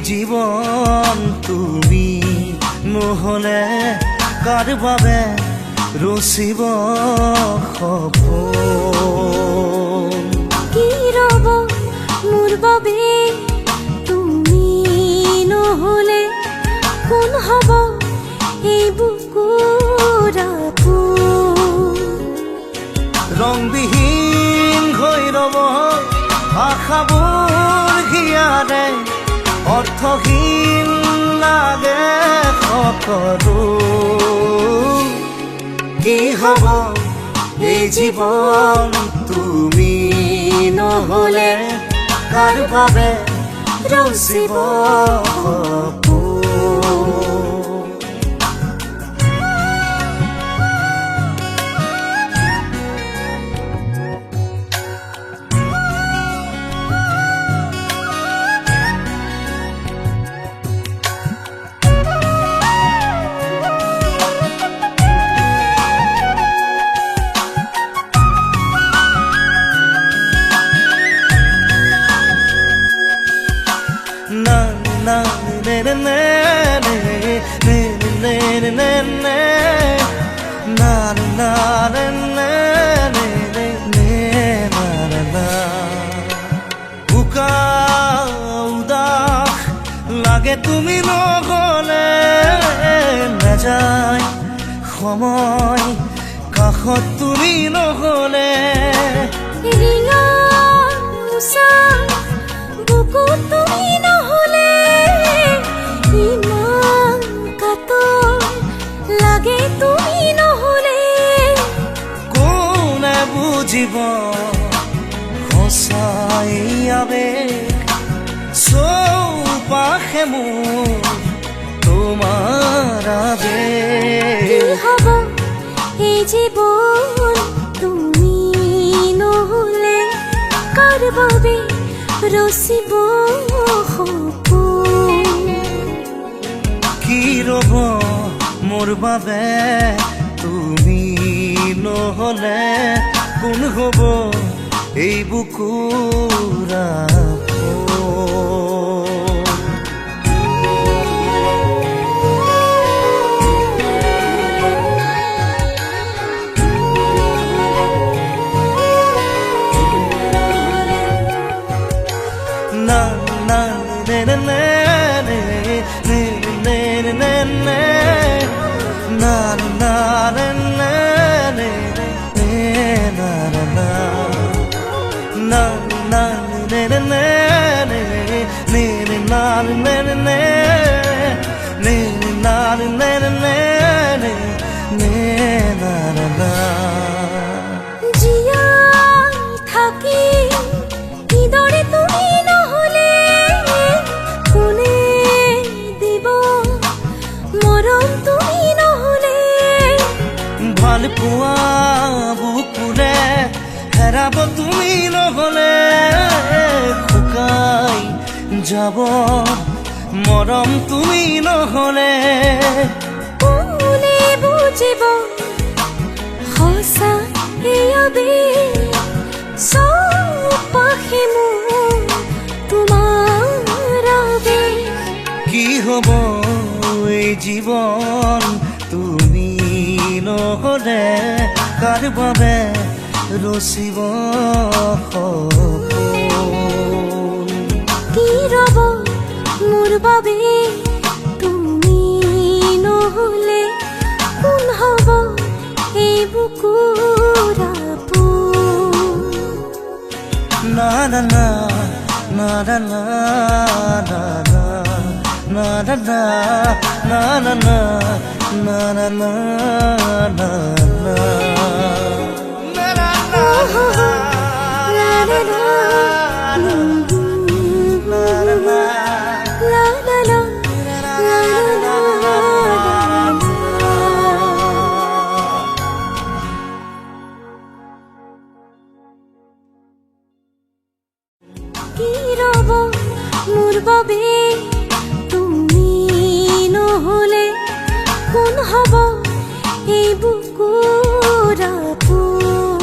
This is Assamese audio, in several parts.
জীৱন তুমি নহ'লে কাৰ বাবে ৰচিব সপোন কি ৰ'ব মোৰ বাবে তুমি নহ'লে কোন হ'ব এই বুকুৰ আপোন ৰংবিহীন হৈ ৰ'ব আশাবোৰ হিয়াৰে অৰ্থহীন লাগে সকলো কি হ'ব এই জীৱন তুমি নহ'লে কাৰ বাবে ৰচিব সপোন লাগে তুমি নগ'লে নাযায় সময় কাষত তুমি নহ'লে ৰিঙা উষা বুকুত তুমি নহ'লে ইমান কাতৰ লাগে তুমি নহ'লে কোনে বুজিব সঁচাই আবেগ চৌপাশে মোৰ তোমাৰ আবেগ কি হ'ব এই জীৱন তুমি নহ'লে কাৰ বাবে ৰচিব সপোন কি ৰ'ব মোৰ বাবে তুমি নহ'লে কোন হ'ব এই বুকুৰ জীয়াই থাকি কিদৰে তুমি নহ'লে কোনে দিব মৰম তুমি নহ'লে ভাল পোৱা বুকুৰে হেৰাব তুমি নহ'লে শুকাই যাব মৰম তুমি নহ'লে কোনে বুজিব সঁচা এই আবেগ চৌপাশে মোৰ তোমাৰ আবেগ কি হ'ব এই জীৱন তুমি নহ'লে কাৰ বাবে ৰচিব সপোন কি ৰ'ব মোৰ বাবে তুমি নহ'লে কোন হ'ব এই বুকুৰ আপোন না না না না না না না না না না না না na na na na na কি ৰ'ব মোৰ বাবে তুমি নহ'লে কোন হ'ব এই বুকুৰ আপোন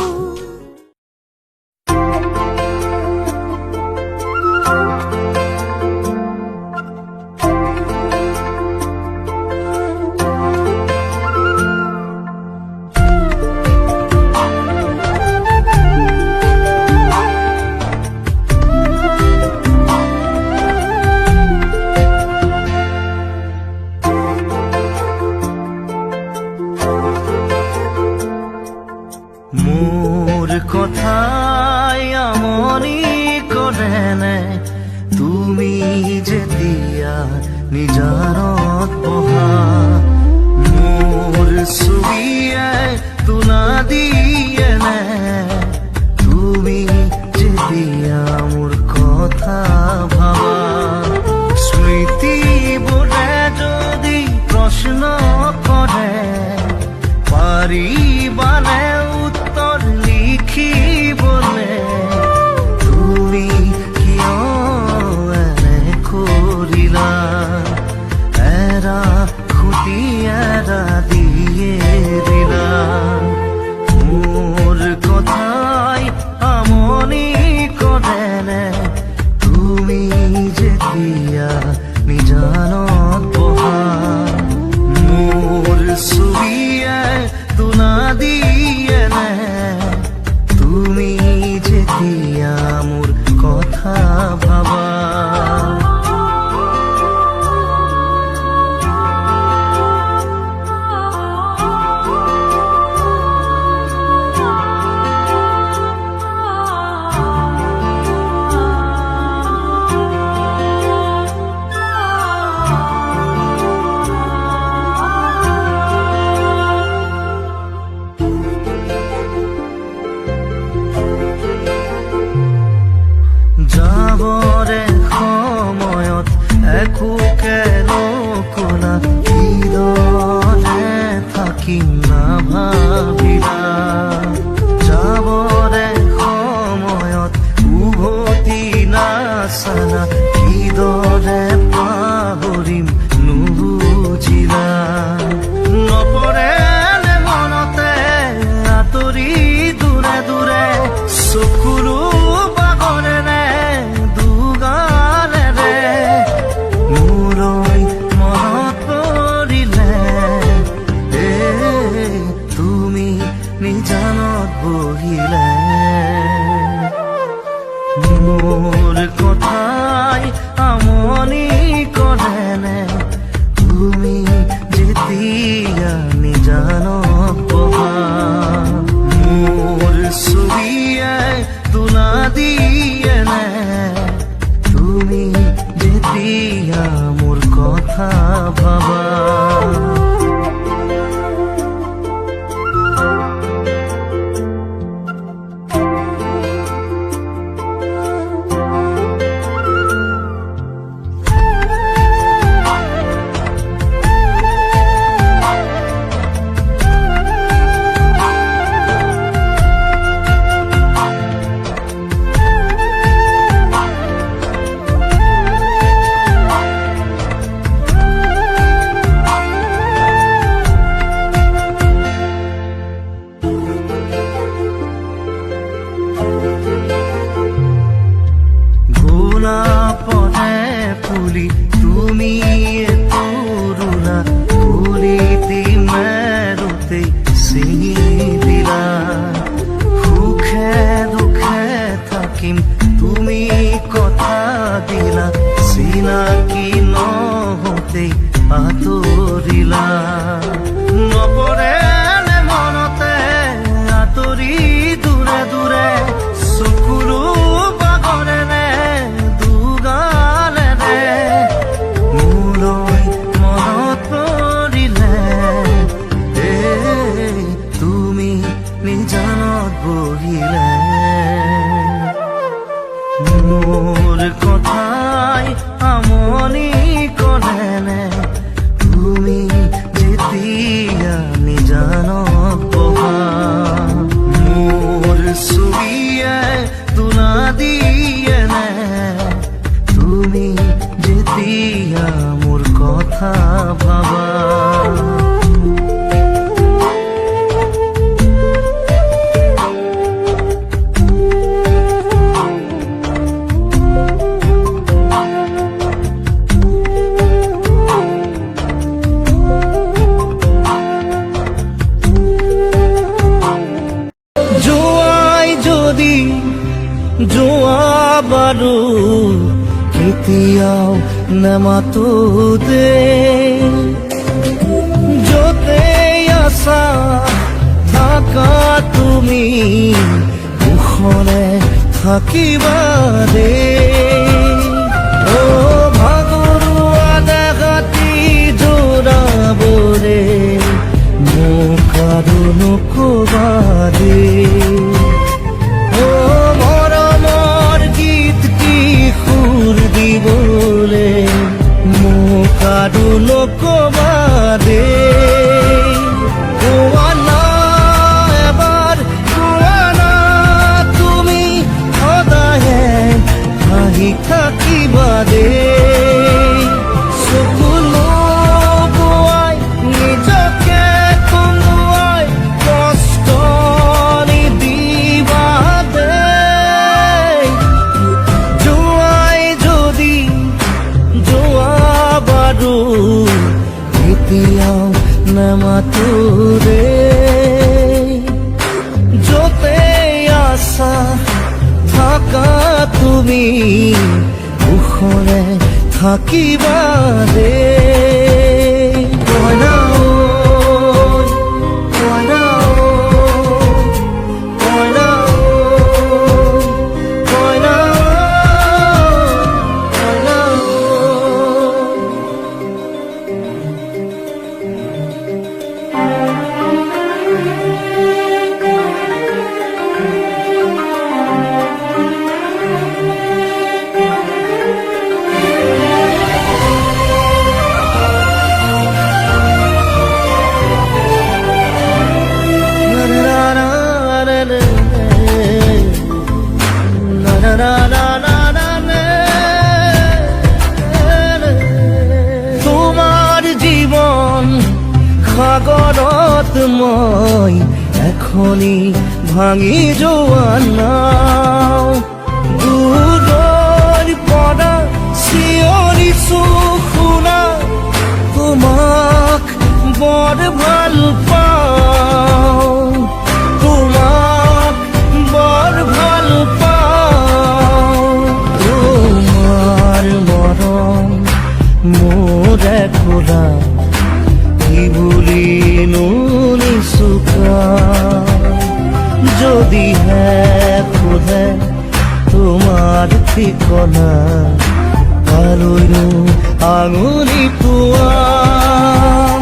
নিজানত বহা মোৰ ছবিয়ে তোলা দিয়ে নে তুমি যেতিয়া মোৰ কথা ভাবা স্মৃতিবোৰে যদি প্ৰশ্ন কৰে পাৰিবানে উত্তৰ লিখিবলে তুমি কিয় এনে কৰিলা এৰা খুটি এৰা দিয়ে দিলা মোৰ কথাই আমনি কৰেনে তুমি যেতিয়া নিজানত বহা মোৰ ছবিয়ে তোলা দিয়ে নে তুমি যেতিয়া মোৰ কথা ভাবা যাবৰে সময়ত একোকে নকলা কিদৰে থাকিম নাভাবিলা যাবৰে সময়ত উভতি নাচালা কিদৰে পাহৰিম নুবুজিলা নপৰে নে মনতে আঁতৰি দূৰে দূৰে চকুলো নিজানত বহিলে মোৰ কথাই আমনি কৰেনে তুমি যেতিয়া নিজানত বহা মোৰ ছবিয়ে তোলা দিয়ে নে তুমি যেতিয়া মোৰ কথা ভাবা গোলাপনে ফুলি তুমি তৰুণা ফুলিতি মেৰুতে ছিঙি দিলা সুখে দুখে থাকিম তুমি কথা দিলা চিনাকি নহওঁতেই আঁতৰিলা নপৰে নে মনতে আঁতৰি দূৰে দূৰে চকুলো বাগৰে নে নিজানত বহিলে মোৰ কথাই আমনি কৰেনে তুমি যেতিয়া নিজানত বহা মোৰ ছবিয়ে তোলা দিয়ে নে তুমি যেতিয়া মোৰ কথা ভাবা যোৱা বাৰু কেতিয়াও নেমাতো দে য'তে আছা থাকা তুমি কুশলে থাকিবা দে অ ভাগৰুৱা বাৰু এতিয়াও নেমাতোৰে য'তে আছা থাকা তুমি ওখৰে থাকিবা দেই কইনা ঐ, কইনা ঐ, কইনা ঐ, কইনা ঐ, কইনা ঐ। তোমার জীবন সাগৰত মই এখনি ভাঙি যোৱা নাও দূৰৰ পৰা চিঞৰিছো শুনা তোমাক বৰ ভাল পাওঁ তোমাক বৰ ভাল পাওঁ তোমাৰ মৰম মোৰ একোৰা কি বুলিনো নিচুকা যদিহে সোধে তোমাৰ ঠিকনা কালৈনো আঙুলি তোৱাম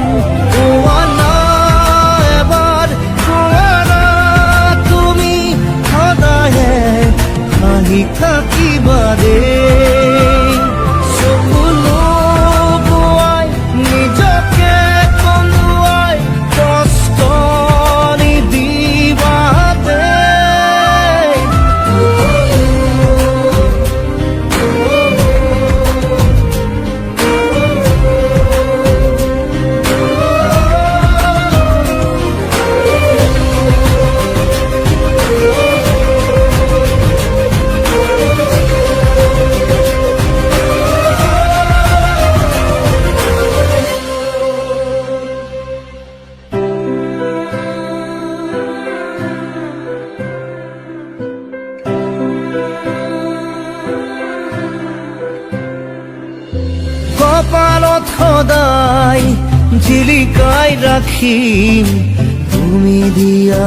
কোৱা না এবাৰ কোৱা না তুমি সদায়ে হাঁহি থাকিবা দেই চকুলো বোৱাই নিজকে কন্দুৱাই কষ্ট নিদিবা দেই কপালত সদায় জিলিকাই ৰাখিম তুমি দিয়া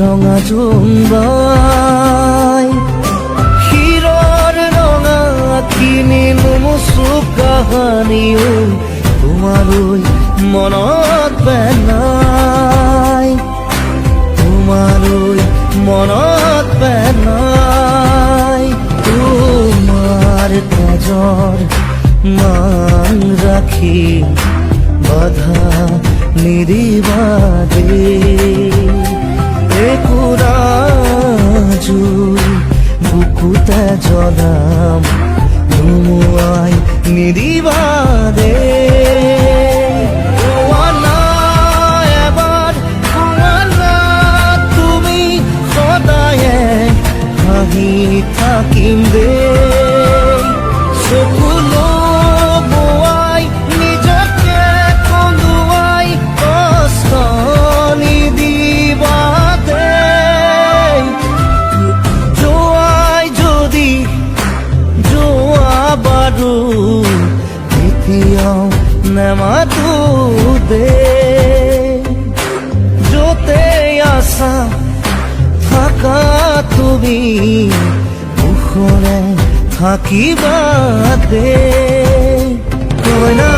ৰঙা জোনবাই ক্ষীৰৰ ৰঙা কিনি নুমুচু কাহানিও তোমালৈ মনত পেলাই তোমালৈ মনত পেলাই তোমাৰ তেজৰ মান ৰাখি বাধা নিদিবা দেই একুৰা জুই বুকুতে জ্বলাম নুমুৱাই নিদিবা দেই কোৱা না এবাৰ কোৱা না তুমি সদায়ে হাঁহি থাকিম দেই চকুলো বোৱাই নিজকে কন্দুৱাই কষ্ট নিদিবা দেই যোৱাই যদি যোৱা বাৰু এতিয়াও নেমাতো দেই য'তে আছা থাকা তুমি ওখৰে থাকিবা দেই কইনা